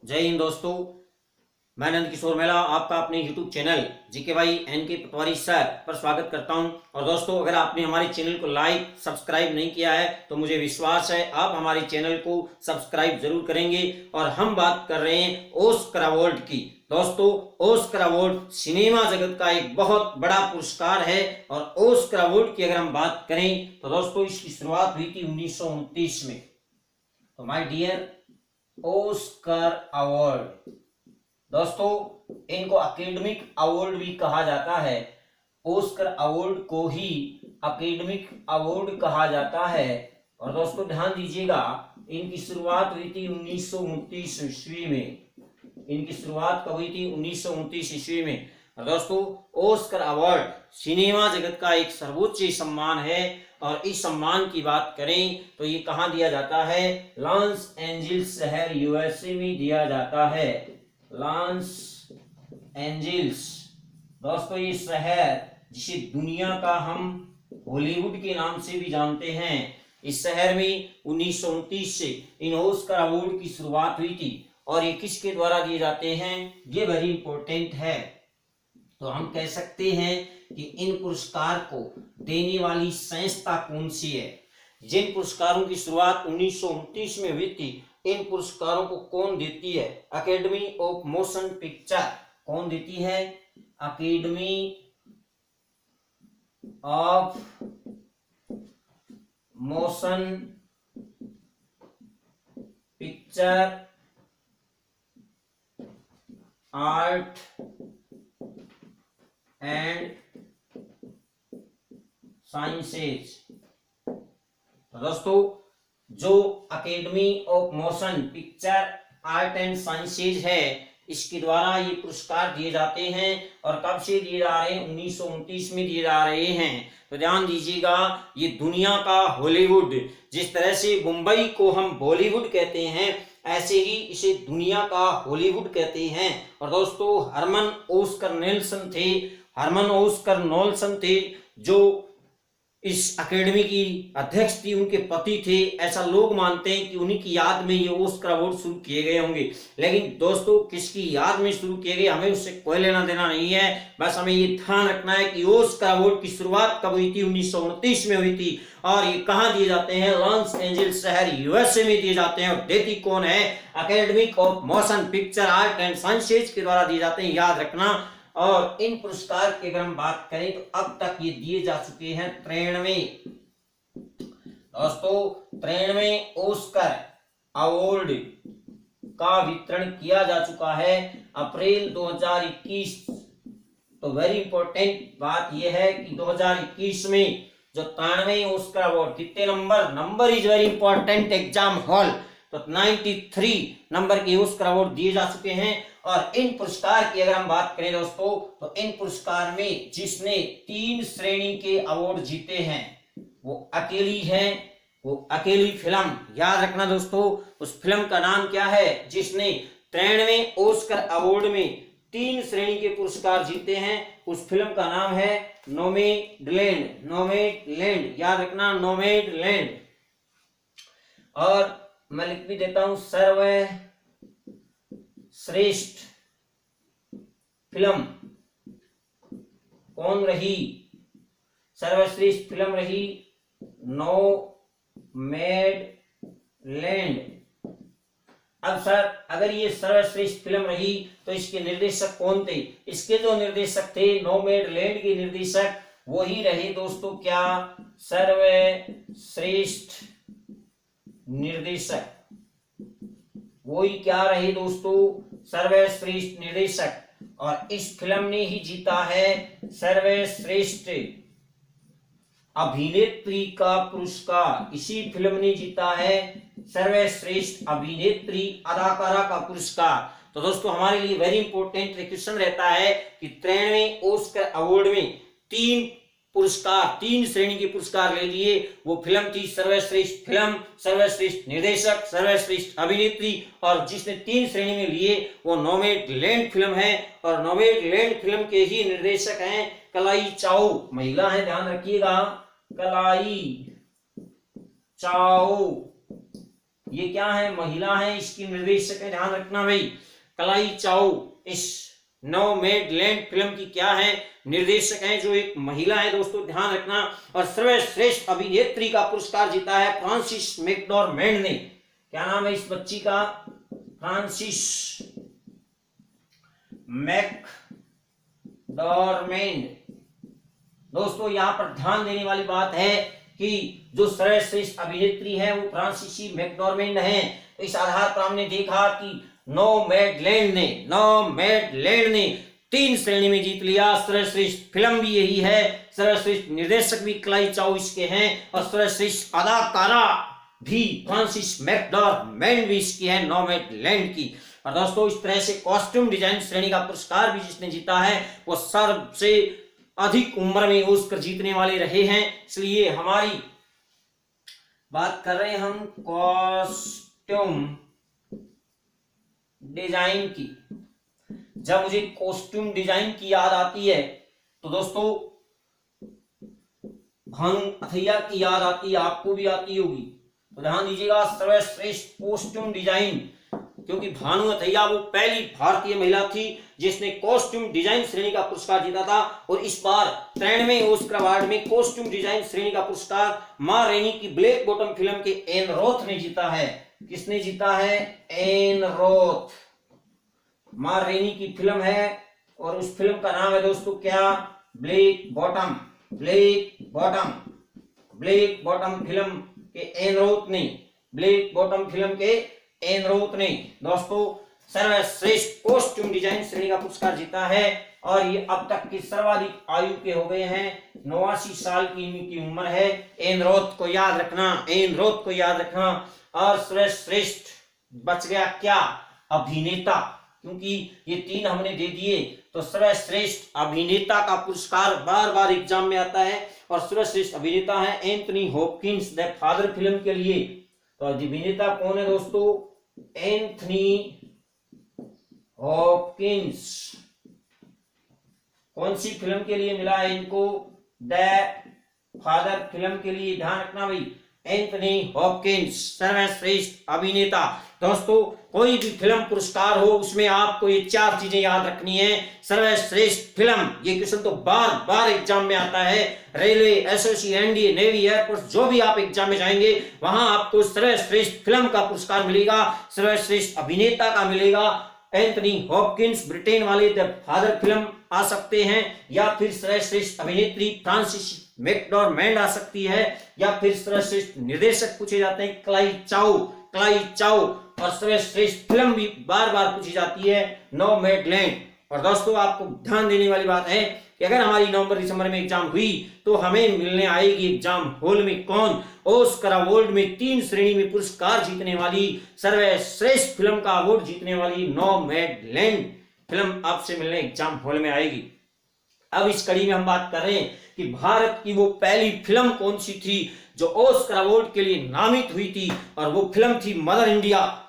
जय हिंद दोस्तों। मैं नंद किशोर मेला आपका अपने YouTube चैनल जीके भाई एनके पटवारी सर पर स्वागत करता हूं। और दोस्तों, अगर आपने हमारे चैनल को लाइक सब्सक्राइब नहीं किया है तो मुझे विश्वास है आप हमारे चैनल को सब्सक्राइब जरूर करेंगे। और हम बात कर रहे हैं ऑस्कर अवार्ड की। दोस्तों, ऑस्कर अवार्ड सिनेमा जगत का एक बहुत बड़ा पुरस्कार है। और ऑस्कर अवार्ड की अगर हम बात करें तो दोस्तों, इसकी शुरुआत हुई थी 1929 में। तो माय डियर, ऑस्कर अवार्ड दोस्तों, इनको एकेडमिक अवार्ड भी कहा जाता है। ऑस्कर अवार्ड को ही एकेडमिक अवार्ड कहा जाता है। और दोस्तों ध्यान दीजिएगा, इनकी शुरुआत हुई थी 1929 ईस्वी में। इनकी शुरुआत कब हुई थी? 1929 ईस्वी में। और दोस्तों, ऑस्कर अवार्ड सिनेमा जगत का एक सर्वोच्च सम्मान है। और इस सम्मान की बात करें तो ये कहाँ दिया जाता है? लॉस एंजिल्स शहर यूएसए में दिया जाता है। लॉस एंजिल्स दोस्तों, ये शहर जिसे दुनिया का हम हॉलीवुड के नाम से भी जानते हैं, इस शहर में 1929 से इन ऑस्कर अवार्ड की शुरुआत हुई थी। और ये किसके द्वारा दिए जाते हैं? ये वेरी इंपॉर्टेंट है। तो हम कह सकते हैं कि इन पुरस्कार को देने वाली संस्था कौन सी है? जिन पुरस्कारों की शुरुआत 1929 में हुई थी, इन पुरस्कारों को कौन देती है? Academy of motion picture. कौन देती है? Academy of motion picture art and sciences. दोस्तों, जो academy of motion picture art and sciences है, इसके द्वारा ये पुरस्कार दिए जाते हैं। और कब से दिए जा रहे हैं? 1929 में दिए जा रहे हैं। तो ध्यान दीजिएगा, ये दुनिया का हॉलीवुड, जिस तरह से मुंबई को हम बॉलीवुड कहते हैं, ऐसे ही इसे दुनिया का हॉलीवुड कहते हैं। और दोस्तों, हरमन ओस्कर नोल्सन थे जो इस एकेडमी की अध्यक्ष थी, उनके पति थे। ऐसा लोग मानते हैं कि उन्हीं की याद में ये ऑस्कर अवार्ड शुरू किए गए होंगे। लेकिन दोस्तों, किसकी याद में शुरू किए गए, हमें उससे कोई लेना देना नहीं है। बस हमें ये ध्यान रखना है कि ऑस्कर अवार्ड की शुरुआत कब हुई थी? 1929 में हुई थी। और ये कहाँ दिए जाते हैं? लॉस एंजिल्स शहर यूएसए में दिए जाते हैं। और देती कौन है? Academy of motion picture art and sciences के द्वारा दिए जाते हैं, याद रखना। और इन पुरस्कार की अगर हम बात करें तो अब तक ये दिए जा चुके हैं 93। दोस्तों, 93 ऑस्कर अवार्ड का वितरण किया जा चुका है अप्रैल 2021। तो वेरी इंपॉर्टेंट बात यह है कि 2021 में जो 93 ऑस्कर अवार्ड, कितने number is very important exam hall, तो 93 नंबर के ऑस्कर अवार्ड दिए जा चुके हैं। और इन पुरस्कार की अगर हम बात करें दोस्तों, तो इन पुरस्कार में जिसने 3 श्रेणी के अवार्ड जीते हैं वो अकेली है, वो अकेली फिल्म। याद रखना दोस्तों, उस फिल्म का नाम क्या है जिसने 93 ऑस्कर अवार्ड में 3 श्रेणी के पुरस्कार जीते हैं? उस फिल्म का नाम है नोमैडलैंड। याद रखना, नोमैडलैंड। और मैं लिख भी देता हूं, सर्वश्रेष्ठ फिल्म कौन रही? सर्वश्रेष्ठ फिल्म रही नोमैडलैंड। अब सर, अगर ये सर्वश्रेष्ठ फिल्म रही तो इसके निर्देशक कौन थे? इसके जो निर्देशक थे, नोमैडलैंड के निर्देशक, वही रहे दोस्तों क्या? सर्वश्रेष्ठ निर्देशक। वही क्या रहे दोस्तों? सर्वश्रेष्ठ निर्देशक। और इस फिल्म ने ही जीता है सर्वश्रेष्ठ अभिनेत्री का पुरस्कार। इसी फिल्म ने जीता है सर्वश्रेष्ठ अभिनेत्री अदाकारा का पुरस्कार। तो दोस्तों, हमारे लिए वेरी इंपॉर्टेंट क्वेश्चन रहता है कि 93 ऑस्कर अवार्ड में 3 श्रेणी के पुरस्कार ले लिए। वो फिल्म थी सर्वश्रेष्ठ फिल्म, सर्वश्रेष्ठ निर्देशक, सर्वश्रेष्ठ अभिनेत्री। और जिसने 3 श्रेणी में लिए वो नोमैडलैंड फिल्म है। और नोमैडलैंड फिल्म के ही निर्देशक हैं कलाई चाओ, महिला है, ध्यान रखिएगा, कलाई चाओ। ये क्या है, महिला है, इसकी निर्देशक है, ध्यान रखना भाई। क्लाई चाओ इस नोमैडलैंड फिल्म की क्या है, निर्देशक है, जो एक महिला है दोस्तों, ध्यान रखना। और सर्वश्रेष्ठ अभिनेत्री का पुरस्कार जीता है फ्रांसिस मैकडॉर्मैंड ने। क्या नाम है इस बच्ची का, फ्रांसिस मैकडॉर्मैंड। दोस्तों यहाँ पर ध्यान देने वाली बात है कि जो सर्वश्रेष्ठ अभिनेत्री है वो फ्रांसीसी मैकडॉर्मैंड है। तो इस आधार पर हमने देखा कि नोमैडलैंड ने 3 श्रेणी में जीत लिया। सर्वश्रेष्ठ फिल्म भी यही है, सर्वश्रेष्ठ निर्देशक भी क्लाई चाओ इसके हैं, और सर्वश्रेष्ठ अदाकारा भी फ्रांसिस मैकडॉर्मैंड भी इसकी है, नोमैडलैंड की। और दोस्तों इस तरह से कॉस्ट्यूम डिजाइन श्रेणी का पुरस्कार भी जिसने जीता है वो सबसे अधिक उम्र में ऑस्कर जीतने वाले रहे हैं। इसलिए हमारी बात कर रहे हैं हम कॉस्ट्यूम डिजाइन की। जब मुझे कॉस्ट्यूम डिजाइन की याद आती है तो दोस्तों भानु अथैया की याद आती है, आपको भी आती होगी। तो ध्यान दीजिएगा, सर्वश्रेष्ठ कॉस्ट्यूम डिजाइन, क्योंकि भानु अथैया वो पहली भारतीय महिला थी जिसने कॉस्ट्यूम डिजाइन श्रेणी का पुरस्कार जीता था। और इस बार 93वें ऑस्कर अवार्ड में कॉस्ट्यूम डिजाइन श्रेणी का पुरस्कार मां रेनी की ब्लैक बॉटम फिल्म के एन रोथ ने जीता है। किसने जीता है, एन रोथ। मां रेनी की फिल्म है और उस फिल्म का नाम है दोस्तों क्या, black bottom. Black bottom film के एन रोथ ने, ब्लैक बॉटम फिल्म के एन रोथ ने दोस्तों सर्वश्रेष्ठ कॉस्ट्यूम डिजाइन श्रेणी का पुरस्कार जीता है। और ये अब तक के सर्वाधिक आयु के हो गए हैं, 89 साल की इनकी उम्र है। एन रोथ को याद रखना। और सर्वश्रेष्ठ बच गया क्या, अभिनेता, क्योंकि ये 3 हमने दे दिए। तो सर्वश्रेष्ठ अभिनेता का पुरस्कार बार बार एग्जाम में आता है और सर्वश्रेष्ठ अभिनेता है Anthony Hopkins the father film के लिए। तो अभिनेता कौन है दोस्तों, एंथनी हॉपकिंस। कौन सी फिल्म के लिए मिला है इनको, द फादर फिल्म के लिए, ध्यान रखना भाई। एंथनी हॉपकिंस सर्वश्रेष्ठ अभिनेता। दोस्तों कोई भी फिल्म पुरस्कार हो उसमें आपको ये 4 चीजें याद रखनी है। सर्वश्रेष्ठ फिल्म, ये क्वेश्चन तो बार बार एग्जाम में आता है। Railway, SSC, NDA, navy, air force, जो भी आप एग्जाम में जाएंगे वहां आपको सर्वश्रेष्ठ फिल्म का पुरस्कार मिलेगा, सर्वश्रेष्ठ अभिनेता का मिलेगा। एंथनी हॉपकिंस ब्रिटेन वाले द फादर फिल्म आ सकते हैं, या फिर सर्वश्रेष्ठ अभिनेत्री फ्रांसिस मैकडॉर्मैंड आ सकती है, या फिर सर्वश्रेष्ठ निर्देशक पूछे जाते हैं क्लाई चाओ। और सर्वश्रेष्ठ फिल्म भी बार बार पूछी जाती है, नोमैडलैंड। और दोस्तों आपको ध्यान देने वाली बात है कि अगर हमारी नवंबर दिसंबर में एग्जाम हुई तो हमें मिलने आएगी एग्जाम हॉल में कौन, ऑस्कर अवार्ड में 3 श्रेणी में पुरस्कार जीतने वाली, सर्वश्रेष्ठ फिल्म का अवार्ड जीतने वाली नोमैडलैंड फिल्म आपसे मिलने एग्जाम हॉल में आएगी। अब इस कड़ी में हम बात कर रहे हैं कि भारत की वो पहली फिल्म कौन सी थी जो ऑस्कर अवार्ड के लिए नामित हुई थी, और वो फिल्म थी मदर इंडिया।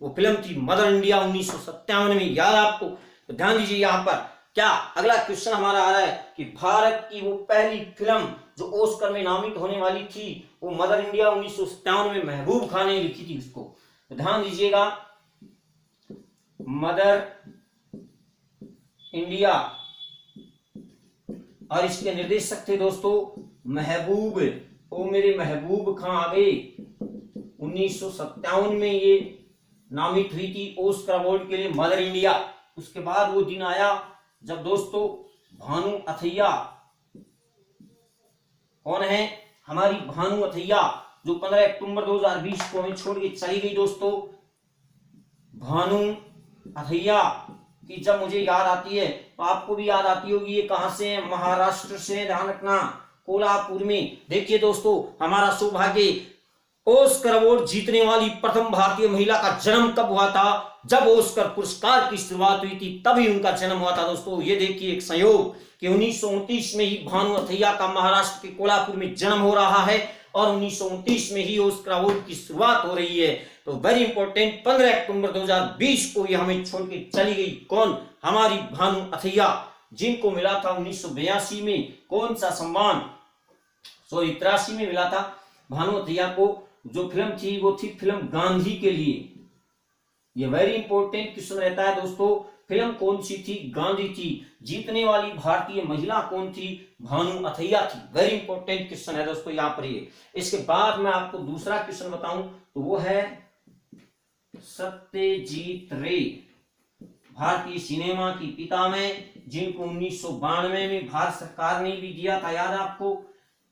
1957 में, याद आपको। तो ध्यान दीजिए यहाँ पर क्या अगला क्वेश्चन हमारा आ रहा है कि भारत की वो पहली फिल्म जो ऑस्कर में नामित होने वाली थी वो मदर इंडिया 1957 में महबूब खान ने लिखी थी उसको। तो ध्यान दीजिएगा, मदर इंडिया, और इसके निर्देशक थे दोस्तों महबूब, ओ मेरे महबूब खान आ गए। 1957 में ये नामित हुई थी ऑस्कर अवार्ड के लिए मदर इंडिया। उसके बाद वो दिन आया जब दोस्तों भानु अथैया, कौन है हमारी भानु अथैया, जो 15 अक्टूबर 2020 को हमें छोड़ के चली गई दोस्तों। भानु अथैया की जब मुझे याद आती है तो आपको भी याद आती होगी। ये कहां से है, महाराष्ट्र से, ध्यान रखना, कोल्हापुर में। देखिए दोस्तों हमारा सौभाग्य, ऑस्कर अवार्ड जीतने वाली प्रथम भारतीय महिला का जन्म कब हुआ था, जब ऑस्कर पुरस्कार की शुरुआत हुई थी तभी उनका जन्म हुआ था दोस्तों। ये देखिए एक संयोग कि 1929 में ही भानु अथैया का महाराष्ट्र के कोल्हापुर में जन्म हो रहा है और 1929 में ही ऑस्कर अवार्ड की शुरुआत हो रही है। तो वेरी इंपॉर्टेंट, 15 अक्टूबर 2020 को ये हमें छोड़ के चली गई, कौन, हमारी भानु अथैया, जिनको मिला था 1982 में कौन सा सम्मान, 83 में मिला था भानु अथैया को जो फिल्म थी वो थी फिल्म गांधी के लिए। ये वेरी इंपॉर्टेंट क्वेश्चन रहता है दोस्तों। फिल्म कौन सी थी? गांधी थी। जीतने वाली भारतीय महिला कौन थी? भानु अथैया थी। वेरी इंपॉर्टेंट क्वेश्चन है दोस्तों यहाँ पर ये। इसके बाद मैं आपको दूसरा क्वेश्चन बताऊं तो वो है सत्यजीत रे, भारतीय सिनेमा की पिता में, जिनको 1992 में भारत सरकार ने भी दिया था, याद है आपको,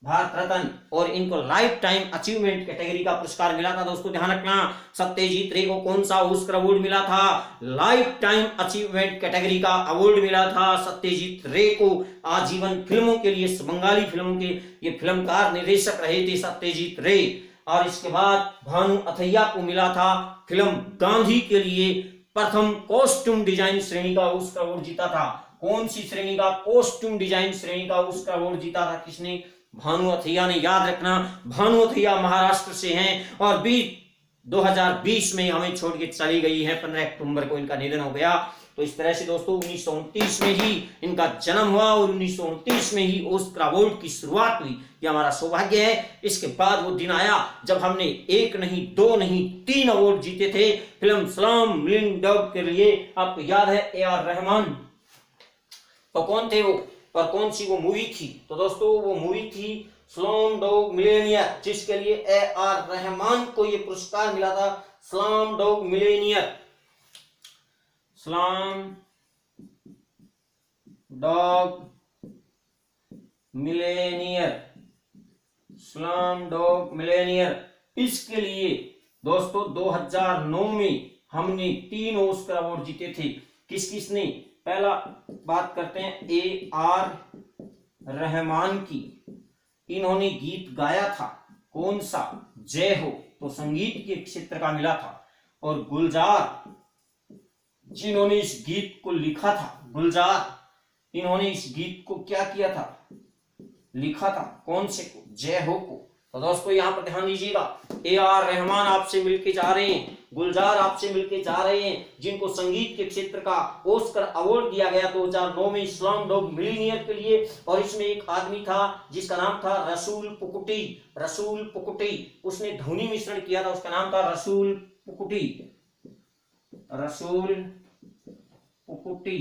भारत रत्न, और इनको लाइफ टाइम अचीवमेंट कैटेगरी का पुरस्कार मिला था। दोस्तों ध्यान रखना, सत्यजीत रे को कौन सा ऑस्कर अवार्ड मिला था? लाइफ टाइम अचीवमेंट कैटेगरी का अवार्ड मिला था सत्यजीत रे को। आजीवन फिल्मों के लिए, बंगाली फिल्मों के ये फिल्मकार निर्देशक रहे थे सत्यजीत रे। और इसके बाद भानु अथैया को मिला था फिल्म गांधी के लिए प्रथम कॉस्ट्यूम डिजाइन श्रेणी का ऑस्कर अवार्ड जीता था। कौन सी श्रेणी का? कॉस्ट्यूम डिजाइन श्रेणी का ऑस्कर अवार्ड जीता था। किसने? भानु अथैया ने। याद रखना, भानु अथैया महाराष्ट्र से हैं और भी 2020 में हमें छोड़ के चली गई है। 15 अक्टूबर को इनका निधन हो गया। तो इस तरह से दोस्तों 1929 में ही इनका जन्म हुआ और 1929 में ही ऑस्कर अवार्ड की शुरुआत हुई। ये हमारा सौभाग्य है। इसके बाद वो दिन आया जब हमने 1 नहीं 2 नहीं 3 अवार्ड जीते थे फिल्म स्लम मिलियन डॉग के लिए। आपको याद है AR रहमान, तो कौन थे वो और कौन सी वो मूवी थी? तो दोस्तों वो मूवी थी स्लम डॉग मिलियनेयर, जिसके लिए AR रहमान को ये पुरस्कार मिला था। Slum dog millionaire, slum dog millionaire, slum dog millionaire. इसके लिए दोस्तों 2009 में हमने 3 ऑस्कर अवार्ड जीते थे। किस किसने? पहला बात करते हैं AR रहमान की। इन्होंने गीत गाया था, कौन सा? जय हो, तो संगीत के क्षेत्र का मिला था। और गुलजार, जिन्होंने इस गीत को लिखा था, गुलजार, इन्होंने इस गीत को क्या किया था? लिखा था। कौन से को? जय हो को। तो दोस्तों यहां पर ध्यान दीजिएगा, AR रहमान आपसे मिलके जा रहे हैं, गुलजार आपसे मिलके जा रहे हैं, जिनको संगीत के क्षेत्र का ऑस्कर अवार्ड दिया गया 2009 में स्लम डॉग मिलियनेयर के लिए। और इसमें एक आदमी था जिसका नाम था रसूल पुकुटी। रसूल पुकुटी, उसने ध्वनि मिश्रण किया था, उसका नाम था रसूल पुकुटी। रसूल पुकुटी।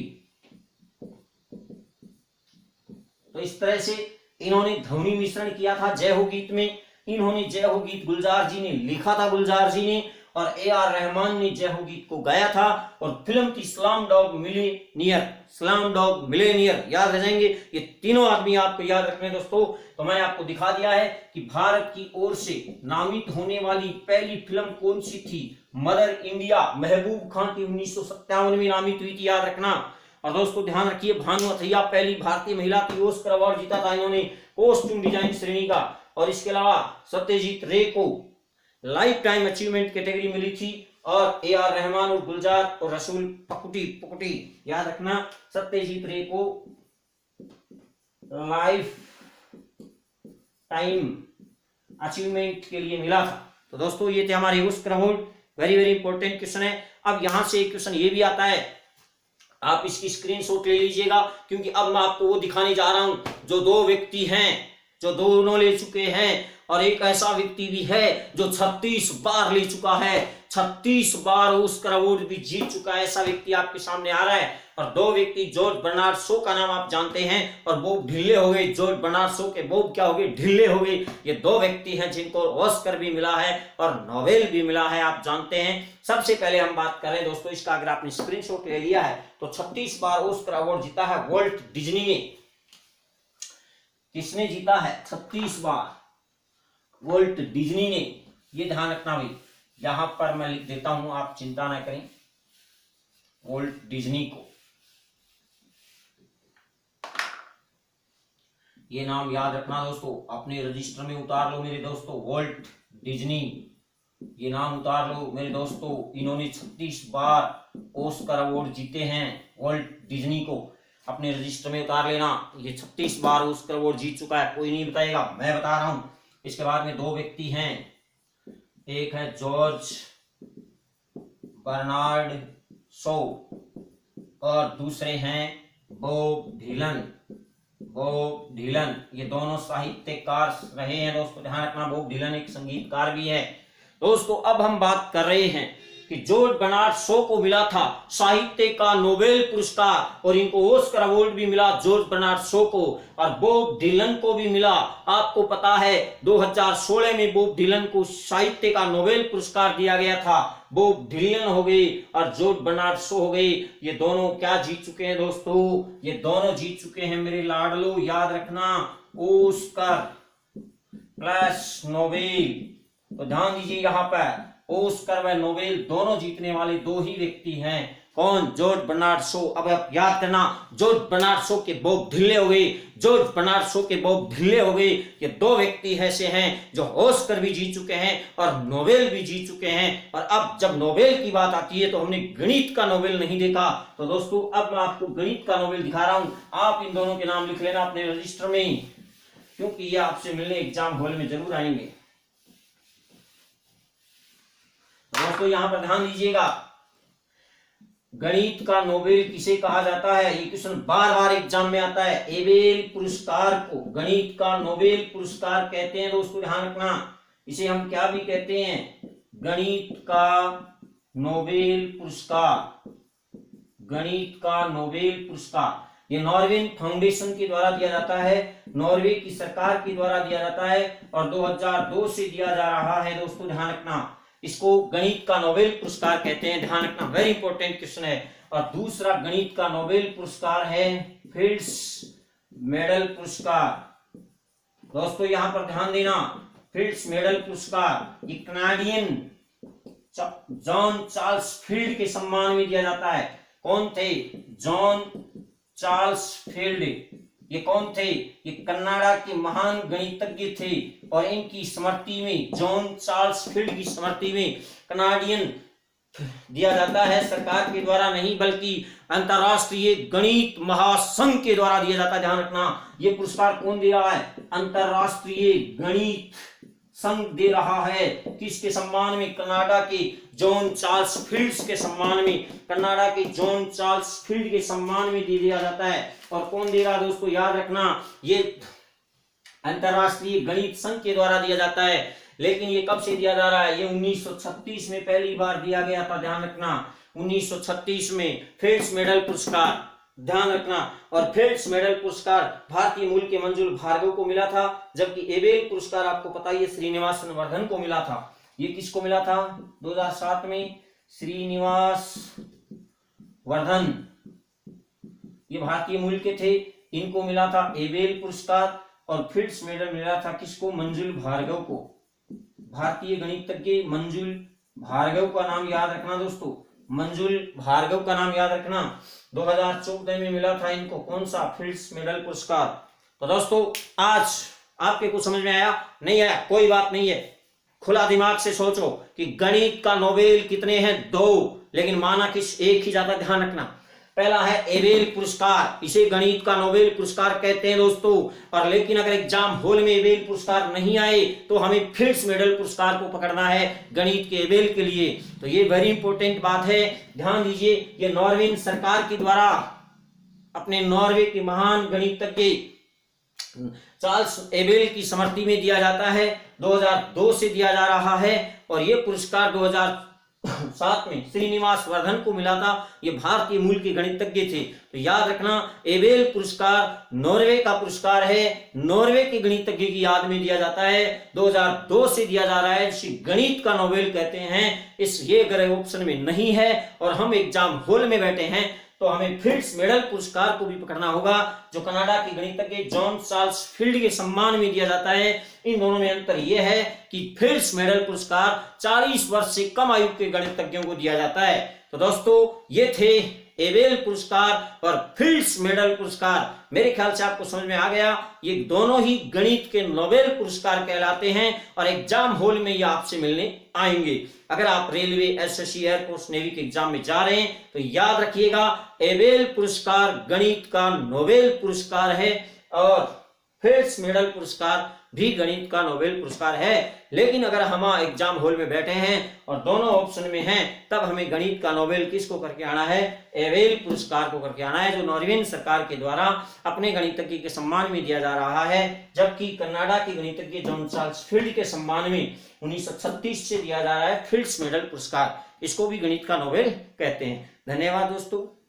तो इस तरह से इन्होंने ध्वनि मिश्रण किया था जय हो गीत में। इन्होंने जय हो गीत गुलजार जी ने लिखा था, गुलजार जी ने, और AR रहमान ने जय हो गीत को गाया था। और फिल्म थी slum dog millionaire. Slum dog millionaire याद रह जाएंगे ये तीनों आदमी, आपको याद रखने दोस्तों। तो मैंने आपको दिखा दिया है कि भारत की ओर से नामित होने वाली पहली फिल्म कौन सी थी? मदर इंडिया, महबूब खान की 1957 में नामित हुई थी, याद रखना। और दोस्तों ध्यान रखिए, भानु अथैया पहली भारतीय महिला थी, ऑस्कर अवार्ड जीता था इन्होंने कॉस्ट्यूम डिजाइन श्रेणी का। और इसके अलावा सत्यजीत रे को लाइफ टाइम अचीवमेंट कैटेगरी मिली थी। और AR रहमान और गुलजार और रसूल पुकुटी याद रखना, सत्यजीत रे को लाइफ टाइम अचीवमेंट के लिए मिला था। तो दोस्तों ये थे हमारे Oscar award. Very very important question है। अब यहां से एक क्वेश्चन ये भी आता है, आप इसकी स्क्रीनशॉट ले लीजिएगा, क्योंकि अब मैं आपको वो दिखाने जा रहा हूं जो 2 व्यक्ति हैं, जो दोनों ले चुके हैं, और एक ऐसा व्यक्ति भी है जो 36 बार ले चुका है, 36 बार ऑस्कर अवार्ड भी जीत चुका है। ऐसा व्यक्ति आपके सामने आ रहा है। और 2 व्यक्ति, जॉर्ज बर्नार्ड शो का नाम आप जानते हैं और बॉब ढिल्ले हो गए। जॉर्ज बर्नार्ड शो के बॉब क्या हो गए? ढिल्ले हो गए। ये 2 व्यक्ति हैं जिनको ऑस्कर भी मिला है और नोबेल भी मिला है, आप जानते हैं। सबसे पहले हम बात करें दोस्तों इसका, अगर आपने स्क्रीनशॉट ले लिया है तो 36 बार ऑस्कर अवार्ड जीता है वॉल्ट डिज्नी ने। किसने जीता है? 36 बार वॉल्ट डिज्नी ने। ये ध्यान रखना भाई, यहां पर मैं लिख देता हूं, आप चिंता ना करें, वॉल्ट डिज्नी को। ये नाम याद रखना दोस्तों, अपने रजिस्टर में उतार लो मेरे दोस्तों, वॉल्ट डिज्नी, ये नाम उतार लो मेरे दोस्तों। इन्होंने 36 बार ऑस्कर अवार्ड जीते हैं, वॉल्ट डिज्नी को अपने रजिस्टर में उतार लेना। ये 36 बार ऑस्कर अवार्ड जीत चुका है, कोई नहीं बताएगा, मैं बता रहा हूं। इसके बाद में 2 व्यक्ति हैं, एक है जॉर्ज बर्नार्ड शो और दूसरे हैं बॉब ढिलन। ये दोनों साहित्यकार रहे हैं दोस्तों, ध्यान रखना। बॉब ढिलन एक संगीतकार भी है दोस्तों अब हम बात कर रहे हैं कि जॉर्ज बर्नार्ड शॉ को मिला था साहित्य का नोबेल पुरस्कार और इनको ऑस्कर अवार्ड भी मिला जॉर्ज बर्नार्ड शॉ को, और बॉब डिलन को भी मिला। आपको पता है 2016 में बॉब डिलन को साहित्य का नोबेल पुरस्कार दिया गया था। बॉब डिलन हो गए और जॉर्ज बर्नार्ड शॉ हो गए, ये दोनों क्या जीत चुके हैं दोस्तों, ये दोनों जीत चुके हैं मेरे लाडलो, याद रखना, ऑस्कर प्लस नोबेल। तो ध्यान दीजिए यहाँ पर ऑस्कर व नोबेल दोनों जीतने वाले दो ही व्यक्ति हैं। कौन? George Bernard Shaw. अब आप याद करना, जॉर्ज बर्नार्ड शॉ के बॉब ढिल्ले हो गए, जॉर्ज बर्नार्ड शॉ के बॉब ढिल्ले हो गए। ये दो व्यक्ति ऐसे हैं जो ऑस्कर भी जीत चुके हैं और नोबेल भी जीत चुके हैं। और अब जब नोबेल की बात आती है तो हमने गणित का नोबेल नहीं देखा। तो दोस्तों अब मैं आपको गणित का नोबेल दिखा रहा हूं, आप इन दोनों के नाम लिख लेना अपने रजिस्टर में, क्योंकि ये आपसे मिलने एग्जाम हॉल में जरूर आएंगे। दोस्तों यहां पर ध्यान दीजिएगा, गणित का नोबेल किसे कहा जाता है, ये क्वेश्चन बार बार एग्जाम में आता है। एबेल पुरस्कार को गणित का नोबेल पुरस्कार कहते हैं। दोस्तों ध्यान रखना, इसे हम क्या भी कहते हैं, गणित का नोबेल पुरस्कार। गणित का नोबेल पुरस्कार ये नॉर्वे फाउंडेशन के द्वारा दिया जाता है, नॉर्वे की सरकार के द्वारा दिया जाता है और 2002 से दिया जा रहा है। दोस्तों ध्यान रखना, इसको गणित का नोबेल पुरस्कार कहते हैं, ध्यान रखना, वेरी इंपॉर्टेंट क्वेश्चन है। और दूसरा गणित का नोबेल पुरस्कार है फिल्ड्स मेडल पुरस्कार। दोस्तों यहां पर ध्यान देना, फिल्ड्स मेडल पुरस्कार ये कनाडियन जॉन चार्ल्स फील्ड के सम्मान में दिया जाता है। कौन थे? John Charles field. ये कौन थे? ये कनाडा के महान गणितज्ञ थे और इनकी स्मृति में, जॉन चार्ल्स फील्ड की स्मृति में कनाडियन दिया जाता है, सरकार के द्वारा नहीं बल्कि अंतरराष्ट्रीय गणित महासंघ के द्वारा दिया जाता है। ध्यान रखना, ये पुरस्कार कौन दे रहा है? अंतरराष्ट्रीय गणित संघ दे रहा है। किसके सम्मान में? कनाडा के जॉन चार्ल्स फील्ड के सम्मान में, कनाडा के जॉन चार्ल्स फील्ड के सम्मान में दे दिया जाता है। और कौन दे रहा है दोस्तों? याद रखना, ये अंतरराष्ट्रीय गणित संघ के द्वारा दिया जाता है। लेकिन ये कब से दिया जा रहा है? ये 1936 में पहली बार दिया गया था। ध्यान रखना, 1936 में फिल्ड्स मेडल पुरस्कार, ध्यान रखना। और फिल्ड्स मेडल पुरस्कार भारतीय मूल के मंजुल भार्गव को मिला था, जबकि एबेल पुरस्कार आपको पता ही है श्रीनिवास वर्धन को मिला था। ये किसको मिला था? 2007 में श्रीनिवास वर्धन, ये भारतीय मूल के थे, इनको मिला था एबेल पुरस्कार। और फिल्ड्स मेडल मिला था किसको? मंजुल भार्गव को, भारतीय गणितज्ञ मंजुल भार्गव का नाम याद रखना दोस्तों, मंजुल भार्गव का नाम याद रखना। 2014 में मिला था इनको कौन सा? फिल्ड्स मेडल पुरस्कार। तो दोस्तों आज आपके कुछ समझ में आया? नहीं आया? कोई बात नहीं है, खुला दिमाग से सोचो कि गणित का नोबेल कितने हैं? 2, लेकिन माना किस एक ही जाता। ध्यान रखना, पहला है एबेल पुरस्कार, इसे गणित का नोबेल पुरस्कार कहते हैं दोस्तों। और लेकिन अगर एग्जाम हॉल में एबेल पुरस्कार नहीं आए तो हमें फिल्ड्स मेडल पुरस्कार को पकड़ना है गणित के एबेल के लिए। तो ये वेरी इंपॉर्टेंट बात है, ध्यान दीजिए। ये नॉर्वे सरकार के द्वारा अपने नॉर्वे के महान गणितज्ञ चार्ल्स एबेल की स्मृति में दिया जाता है, 2002 से दिया जा रहा है। और ये पुरस्कार 2007 में श्रीनिवास वर्धन को मिला था, ये भारतीय मूल के गणितज्ञ थे। तो याद रखना, एबेल पुरस्कार नॉर्वे का पुरस्कार है, नॉर्वे के गणितज्ञ की याद में दिया जाता है, 2002 से दिया जा रहा है, इसे गणित का नोबेल कहते हैं। इस ये अगर ऑप्शन में नहीं है और हम एग्जाम हॉल में बैठे हैं तो हमें फिल्ड्स मेडल पुरस्कार को भी पकड़ना होगा, जो कनाडा के गणितज्ञ जॉन चार्ल्स फील्ड के सम्मान में दिया जाता है। इन दोनों में अंतर यह है कि फिल्ड्स मेडल पुरस्कार 40 वर्ष से कम आयु के गणितज्ञों को दिया जाता है। तो दोस्तों ये थे एबेल पुरस्कार और फिल्ड्स मेडल पुरस्कार। मेरे ख्याल से आपको समझ में आ गया, ये दोनों ही गणित के नोबेल पुरस्कार कहलाते हैं और एग्जाम हॉल में ये आपसे मिलने आएंगे। अगर आप रेलवे, एसएससी, एयरफोर्स, नेवी के एग्जाम में जा रहे हैं तो याद रखिएगा, एबेल पुरस्कार गणित का नोबेल पुरस्कार है और फिल्ड्स मेडल पुरस्कार भी गणित का नोबेल पुरस्कार है। लेकिन अगर हम एग्जाम हॉल में बैठे हैं और दोनों ऑप्शन में हैं, तब हमें गणित का नोबेल किसको करके आना है? एबेल पुरस्कार को करके आना है, जो नॉर्वेन सरकार के द्वारा अपने गणितज्ञ के सम्मान में दिया जा रहा है। जबकि कनाडा के गणितज्ञ जॉन चार्ल्स फील्ड के सम्मान में 1936 से दिया जा रहा है फिल्ड्स मेडल पुरस्कार। इसको भी गणित का नोबेल कहते हैं। धन्यवाद दोस्तों।